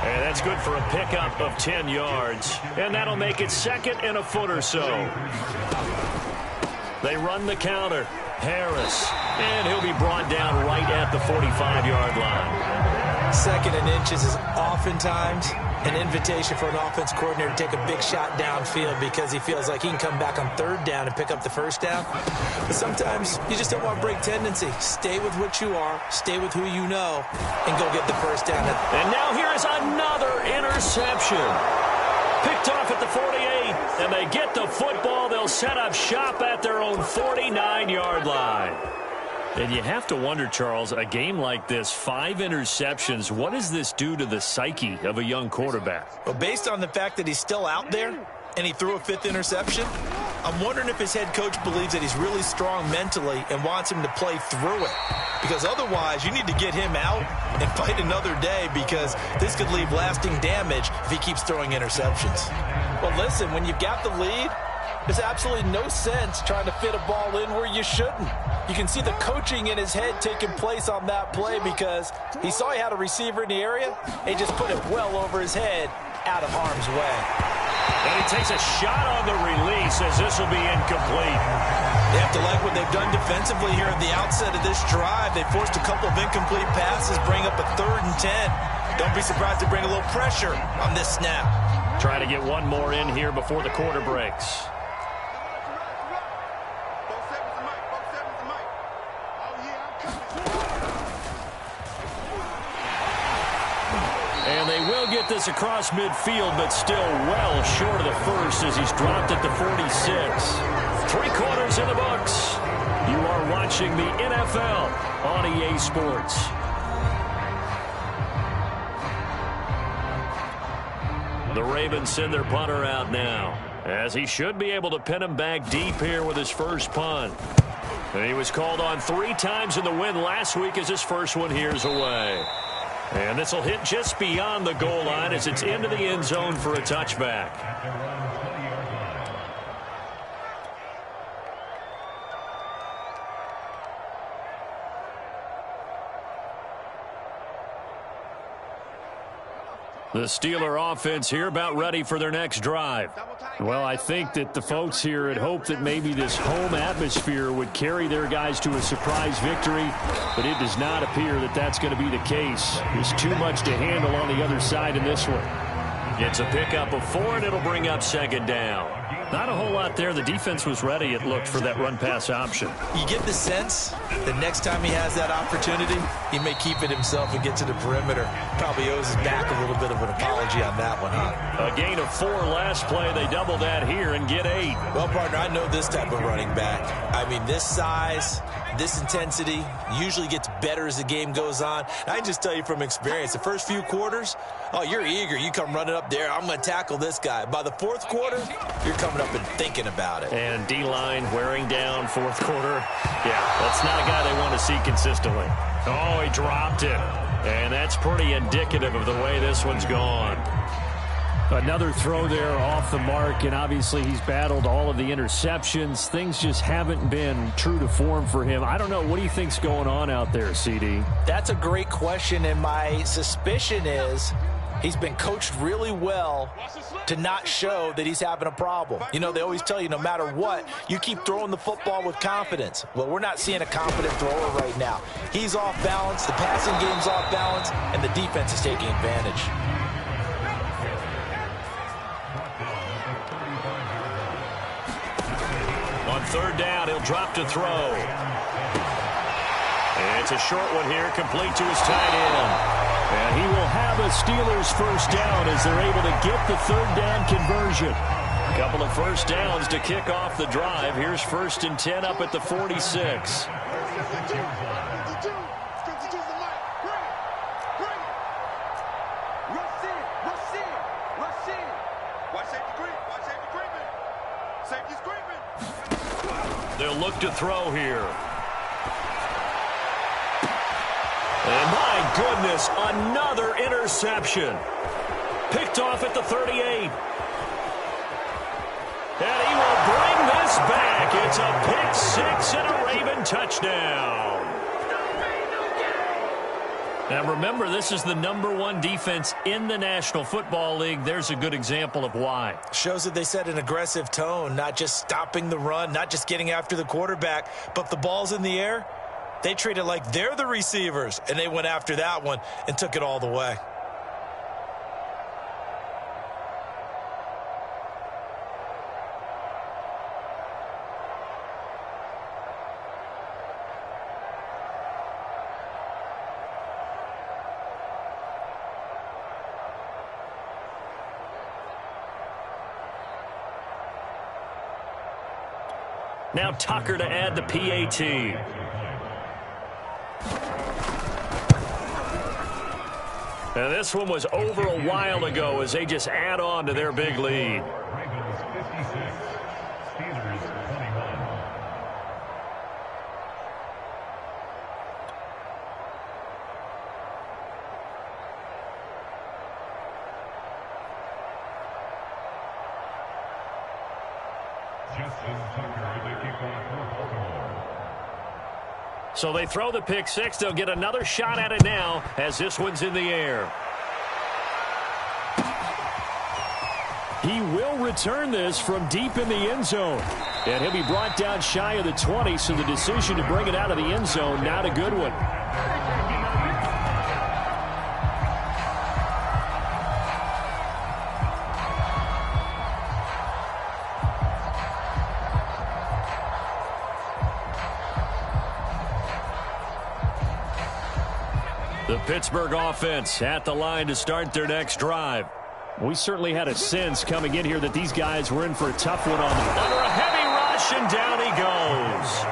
Speaker 1: And that's good for a pickup of 10 yards. And that'll make it 2nd and a foot or so. They run the counter. Harris. And he'll be brought down right at the 45-yard line.
Speaker 2: 2nd and inches is oftentimes an invitation for an offense coordinator to take a big shot downfield because he feels like he can come back on 3rd down and pick up the 1st down. But sometimes you just don't want to break tendency. Stay with what you are, stay with who you know, and go get the 1st down.
Speaker 1: And now here is another interception. Picked off at the 48, and they get the football. They'll set up shop at their own 49-yard line. And you have to wonder, Charles, a game like this, 5 interceptions, what does this do to the psyche of a young quarterback?
Speaker 2: Well, based on the fact that he's still out there and he threw a 5th interception, I'm wondering if his head coach believes that he's really strong mentally and wants him to play through it. Because otherwise, you need to get him out and fight another day because this could leave lasting damage if he keeps throwing interceptions. Well, listen, when you've got the lead, there's absolutely no sense trying to fit a ball in where you shouldn't. You can see the coaching in his head taking place on that play because he saw he had a receiver in the area. He just put it well over his head out of harm's way.
Speaker 1: And he takes a shot on the release as this will be incomplete.
Speaker 2: They have to like what they've done defensively here at the outset of this drive. They forced a couple of incomplete passes, bring up a 3rd and 10. Don't be surprised to bring a little pressure on this snap.
Speaker 1: Try to get one more in here before the quarter breaks. And they will get this across midfield, but still well short of the first as he's dropped at the 46. 3 quarters in the books. You are watching the NFL on EA Sports. The Ravens send their punter out now, as he should be able to pin him back deep here with his first punt. And he was called on 3 times in the win last week as his first one here's away. And this will hit just beyond the goal line as it's into the end zone for a touchback. The Steeler offense here about ready for their next drive.
Speaker 3: Well, I think that the folks here had hoped that maybe this home atmosphere would carry their guys to a surprise victory, but it does not appear that that's going to be the case. There's too much to handle on the other side in this one.
Speaker 1: Gets a pickup of 4, and it'll bring up second down.
Speaker 3: Not a whole lot there. The defense was ready, it looked, for that run-pass option.
Speaker 2: You get the sense that next time he has that opportunity, he may keep it himself and get to the perimeter. Probably owes his back a little bit of an apology on that one, huh?
Speaker 1: A gain of 4 last play. They double that here and get 8.
Speaker 2: Well, partner, I know this type of running back. I mean, this size, this intensity usually gets better as the game goes on. I can just tell you from experience, the first few quarters, oh, you're eager. You come running up there, I'm going to tackle this guy. By the fourth quarter, you're coming up and thinking about it.
Speaker 1: And D-line wearing down fourth quarter. Yeah, that's not a guy they want to see consistently. Oh, he dropped it. And that's pretty indicative of the way this one's gone.
Speaker 3: Another throw there off the mark, and obviously he's battled all of the interceptions. Things just haven't been true to form for him. I don't know. What do you think's going on out there, CD?
Speaker 2: That's a great question, and my suspicion is he's been coached really well to not show that he's having a problem. You know, they always tell you no matter what, you keep throwing the football with confidence. Well, we're not seeing a confident thrower right now. He's off balance, the passing game's off balance, and the defense is taking advantage.
Speaker 1: On third down, he'll drop to throw. And it's a short one here, complete to his tight end.
Speaker 3: And he will have a Steelers first down as they're able to get the third down conversion.
Speaker 1: A couple of first downs to kick off the drive. Here's 1st and 10 up at the 46. They'll look to throw here. And my goodness, another interception. Picked off at the 38. And he will bring this back. It's a pick 6 and a Raven touchdown. Now remember, this is the #1 defense in the National Football League. There's a good example of why.
Speaker 2: Shows that they set an aggressive tone, not just stopping the run, not just getting after the quarterback, but if the ball's in the air, they treat it like they're the receivers, and they went after that one and took it all the way.
Speaker 1: Now Tucker to add the PAT. And this one was over a while ago as they just add on to their big lead.
Speaker 5: Ravens 56, Steelers 21. Justin Tucker, the kickoff for Baltimore.
Speaker 1: So they throw the pick 6. They'll get another shot at it now as this one's in the air.
Speaker 3: He will return this from deep in the end zone. And he'll be brought down shy of the 20, so the decision to bring it out of the end zone, not a good one.
Speaker 1: The Pittsburgh offense at the line to start their next drive.
Speaker 3: We certainly had a sense coming in here that these guys were in for a tough one on them.
Speaker 1: Under a heavy rush, and down he goes.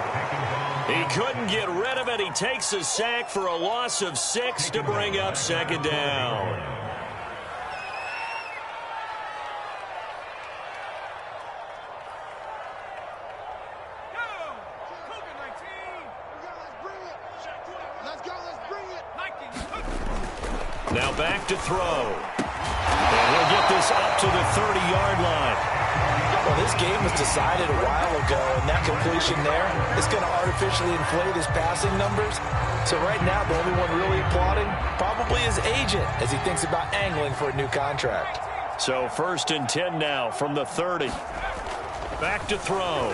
Speaker 1: He couldn't get rid of it. He takes a sack for a loss of 6 to bring up second down. Now back to throw. And he'll get this up to the 30-yard line.
Speaker 2: Well, this game was decided a while ago, and that completion there is going to artificially inflate his passing numbers. So right now, the only one really applauding probably his agent as he thinks about angling for a new contract.
Speaker 1: So 1st and 10 now from the 30. Back to throw.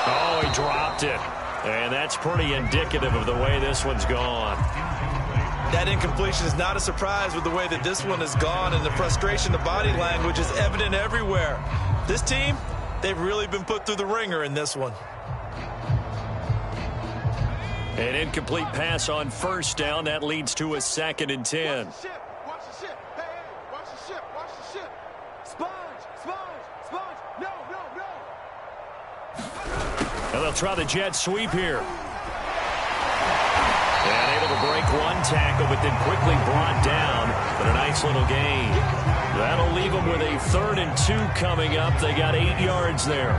Speaker 1: Oh, he dropped it. And that's pretty indicative of the way this one's gone.
Speaker 2: That incompletion is not a surprise with the way that this one has gone, and the frustration, the body language is evident everywhere. This team, they've really been put through the ringer in this one.
Speaker 1: An incomplete pass on 1st down. That leads to a 2nd and 10.
Speaker 4: Watch the ship. Watch the ship. Hey, watch the ship. Watch the ship. Sponge. No.
Speaker 1: And they'll try the jet sweep here. And able to break one tackle, but then quickly brought down. But a nice little gain. That'll leave them with a 3rd and 2 coming up. They got 8 yards there.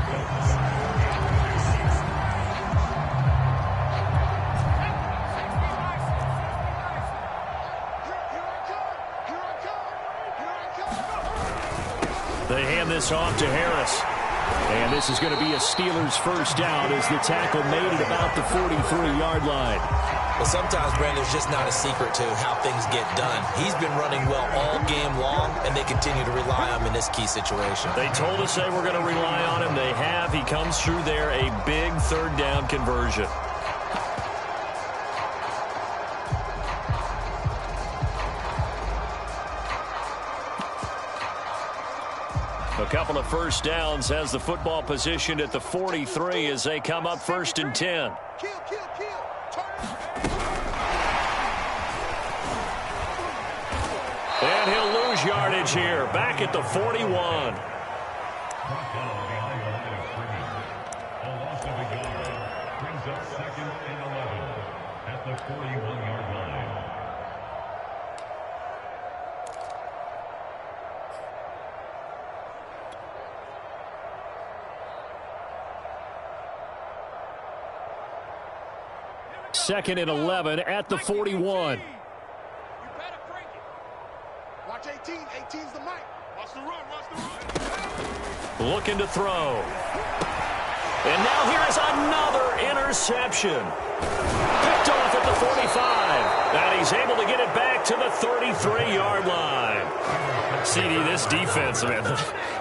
Speaker 1: They hand this off to Harris.
Speaker 3: And this is going to be a Steelers 1st down as the tackle made it about the 43-yard line.
Speaker 2: Well, sometimes, Brandon, there's just not a secret to how things get done. He's been running well all game long, and they continue to rely on him in this key situation.
Speaker 1: They told us they were going to rely on him. They have. He comes through there, a big 3rd down conversion. A couple of 1st downs has the football positioned at the 43 as they come up 1st and 10.
Speaker 4: Kill.
Speaker 1: And he'll lose yardage here, back at the 41.
Speaker 5: Brought down behind the line of scrimmage. A loss of a yard brings up 2nd and 11 at the 41-yard line.
Speaker 3: Second and 11 at the 41.
Speaker 4: You better break it. Watch 18. 18's the mic. Watch the run.
Speaker 1: Looking to throw. And now here's another interception. Picked off at the 45. And he's able to get it back to the 33-yard line. CD, this defense, man,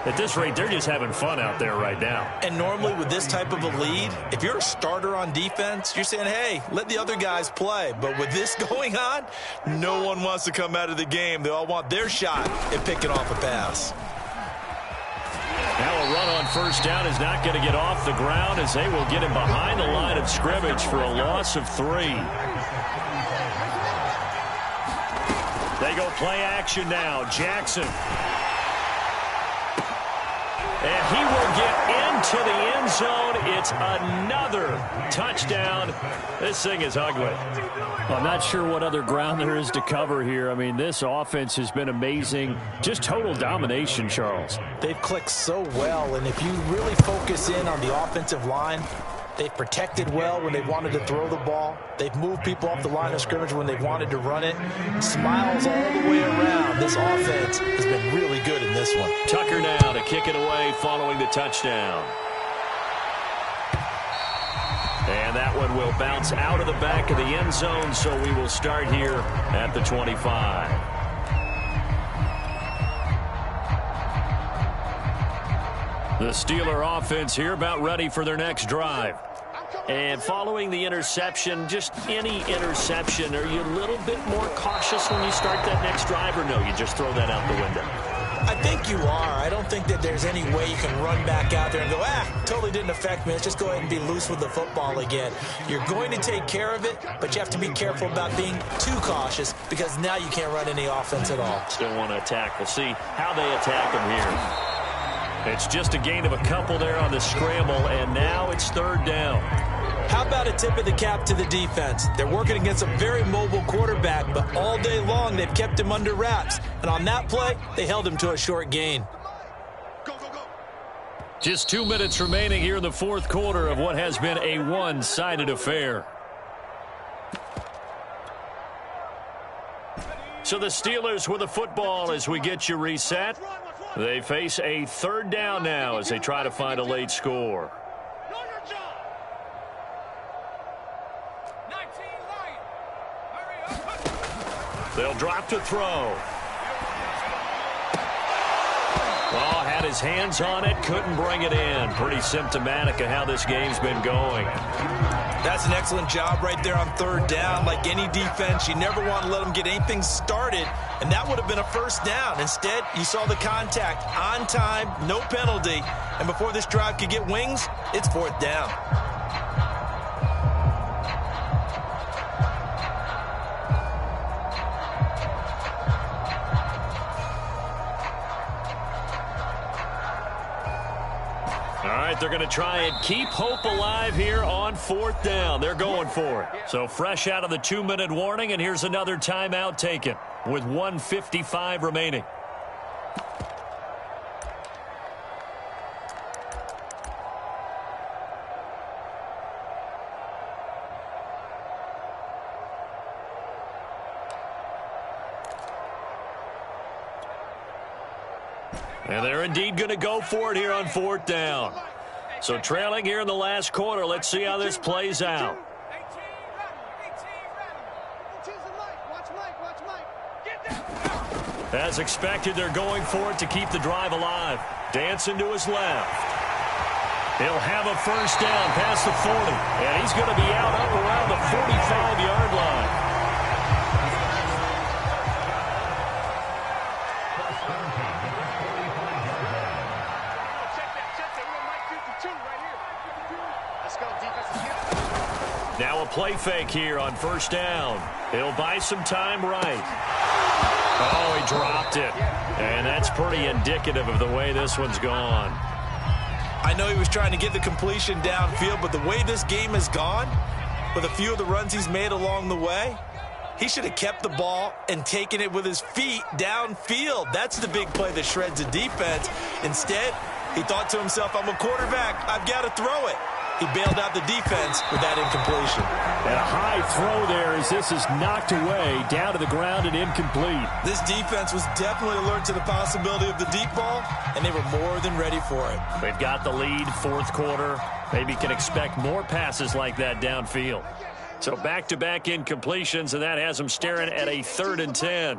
Speaker 1: at this rate, they're just having fun out there right now.
Speaker 2: And normally with this type of a lead, if you're a starter on defense, you're saying, hey, let the other guys play. But with this going on, no one wants to come out of the game. They all want their shot at picking off a pass.
Speaker 1: Now a run on 1st down is not going to get off the ground as they will get him behind the line of scrimmage for a loss of 3. They go play action now. Jackson. And he will get into the end zone. It's another touchdown. This thing is ugly.
Speaker 3: I'm not sure what other ground there is to cover here. I mean, this offense has been amazing. Just total domination, Charles.
Speaker 2: They've clicked so well, and if you really focus in on the offensive line, they've protected well when they've wanted to throw the ball. They've moved people off the line of scrimmage when they've wanted to run it. Smiles all the way around. This offense has been really good in this one.
Speaker 1: Tucker now to kick it away following the touchdown. And that one will bounce out of the back of the end zone, so we will start here at the 25. The Steeler offense here about ready for their next drive. And following the interception, just any interception, are you a little bit more cautious when you start that next drive, or no, you just throw that out the window?
Speaker 2: I think you are. I don't think that there's any way you can run back out there and go, totally didn't affect me. Let's just go ahead and be loose with the football again. You're going to take care of it, but you have to be careful about being too cautious because now you can't run any offense at all.
Speaker 1: Still want to attack. We'll see how they attack them here. It's just a gain of a couple there on the scramble, and now it's 3rd down.
Speaker 2: How about a tip of the cap to the defense? They're working against a very mobile quarterback, but all day long they've kept him under wraps. And on that play, they held him to a short gain.
Speaker 1: Just 2 minutes remaining here in the 4th quarter of what has been a one-sided affair. So the Steelers with the football as we get you reset. They face a third down now as they try to find a late score. They'll drop to throw. Oh, had his hands on it, couldn't bring it in. Pretty symptomatic of how this game's been going.
Speaker 2: That's an excellent job right there on third down. Like any defense, you never want to let them get anything started, and that would have been a first down. Instead, you saw the contact on time, no penalty, and before this drive could get wings, it's fourth down.
Speaker 1: All right, they're going to try and keep hope alive here on fourth down. They're going for it. So fresh out of the 2-minute warning, and here's another timeout taken with 1:55 remaining. And they're indeed going to go for it here on fourth down. So trailing here in the last quarter. Let's see how this plays out. As expected, they're going for it to keep the drive alive. Dancing to his left. He'll have a first down past the 40. And he's going to be out up around the 45-yard line. Now a play fake here on first down. He'll buy some time right. Oh, he dropped it. And that's pretty indicative of the way this one's gone.
Speaker 2: I know he was trying to get the completion downfield, but the way this game has gone, with a few of the runs he's made along the way, he should have kept the ball and taken it with his feet downfield. That's the big play that shreds a defense. Instead, he thought to himself, I'm a quarterback. I've got to throw it. He bailed out the defense with that incompletion.
Speaker 3: And a high throw there as this is knocked away, down to the ground and incomplete.
Speaker 2: This defense was definitely alert to the possibility of the deep ball, and they were more than ready for it.
Speaker 1: They've got the lead, fourth quarter. Maybe can expect more passes like that downfield. So back-to-back incompletions, and that has them staring at a 3rd and 10.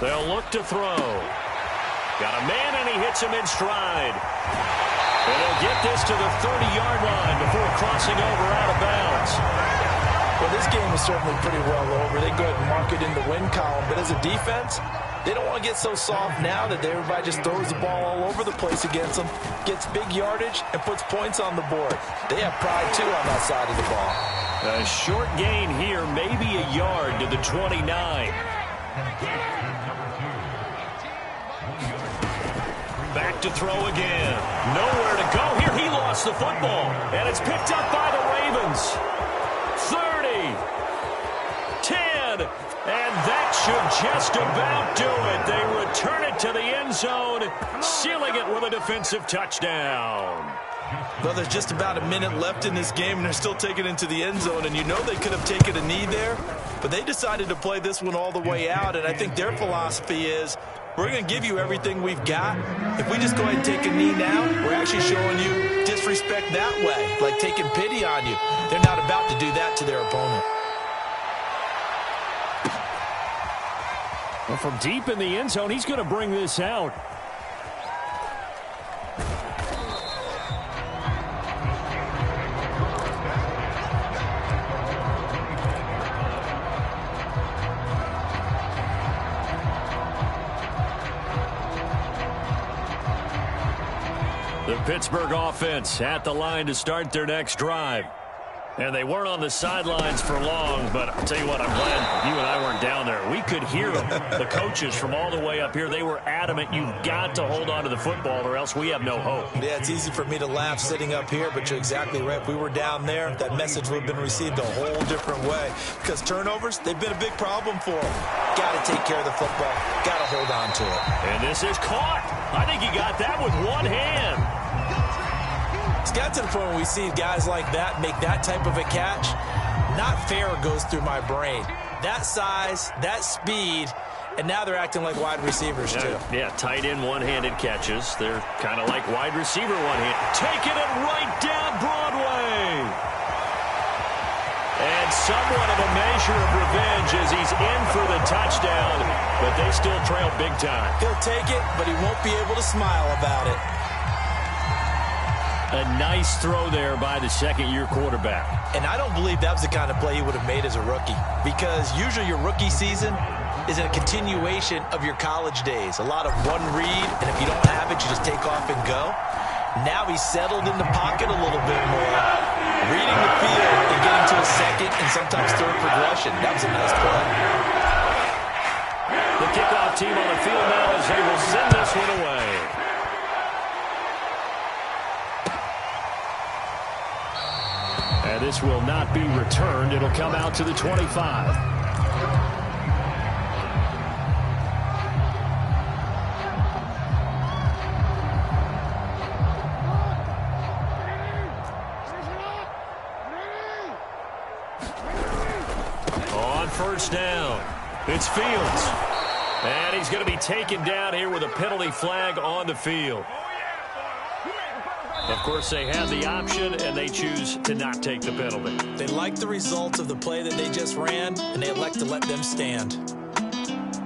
Speaker 1: They'll look to throw. Got a man, and he hits him in stride. And he'll get this to the 30-yard line before crossing over out of bounds.
Speaker 2: Well, this game is certainly pretty well over. They go ahead and mark it in the win column. But as a defense, they don't want to get so soft now that everybody just throws the ball all over the place against them, gets big yardage, and puts points on the board. They have pride, too, on that side of the ball.
Speaker 1: A short gain here, maybe a yard to the 29. Back to throw again. Nowhere to go here. He lost the football. And it's picked up by the Ravens. 30. 10. And that should just about do it. They return it to the end zone, sealing it with a defensive touchdown.
Speaker 2: Well, there's just about a minute left in this game, and they're still taking it into the end zone. And you know they could have taken a knee there, but they decided to play this one all the way out. And I think their philosophy is, we're going to give you everything we've got. If we just go ahead and take a knee now, we're actually showing you disrespect that way, like taking pity on you. They're not about to do that to their opponent.
Speaker 3: Well, from deep in the end zone, he's going to bring this out.
Speaker 1: The Pittsburgh offense at the line to start their next drive. And they weren't on the sidelines for long, but I'll tell you what, I'm glad you and I weren't down there. We could hear them, the coaches from all the way up here. They were adamant, you've got to hold on to the football or else we have no hope.
Speaker 2: Yeah, it's easy for me to laugh sitting up here, but you're exactly right. If we were down there, that message would have been received a whole different way. Because turnovers, they've been a big problem for them. Got to take care of the football. Got to hold on to it.
Speaker 1: And this is caught. I think he got that with one hand.
Speaker 2: It's got to the point where we see guys like that make that type of a catch. not fair goes through my brain. That size, that speed, and now they're acting like wide receivers, too.
Speaker 3: Yeah, tight end one-handed catches. They're kind of like wide receiver one-handed.
Speaker 1: Taking it right down Broadway. And somewhat of a measure of revenge as he's in for the touchdown, but they still trail big time.
Speaker 2: He'll take it, but he won't be able to smile about it.
Speaker 3: A nice throw there by the second-year quarterback.
Speaker 2: And I don't believe that was the kind of play he would have made as a rookie, because usually your rookie season is a continuation of your college days. A lot of one read, and if you don't have it, you just take off and go. Now he's settled in the pocket a little bit more, reading the field and getting to a second and sometimes third progression. That was a nice play.
Speaker 1: The kickoff team on the field now as they will send this one away.
Speaker 3: And this will not be returned. It'll come out to the 25.
Speaker 1: On first down, it's Fields. And he's going to be taken down here with a penalty flag on the field. Of course, they have the option, and they choose to not take the penalty.
Speaker 2: They like the results of the play that they just ran, and they elect to let them stand.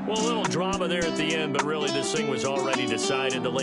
Speaker 1: Well, a little drama there at the end, but really this thing was already decided. The late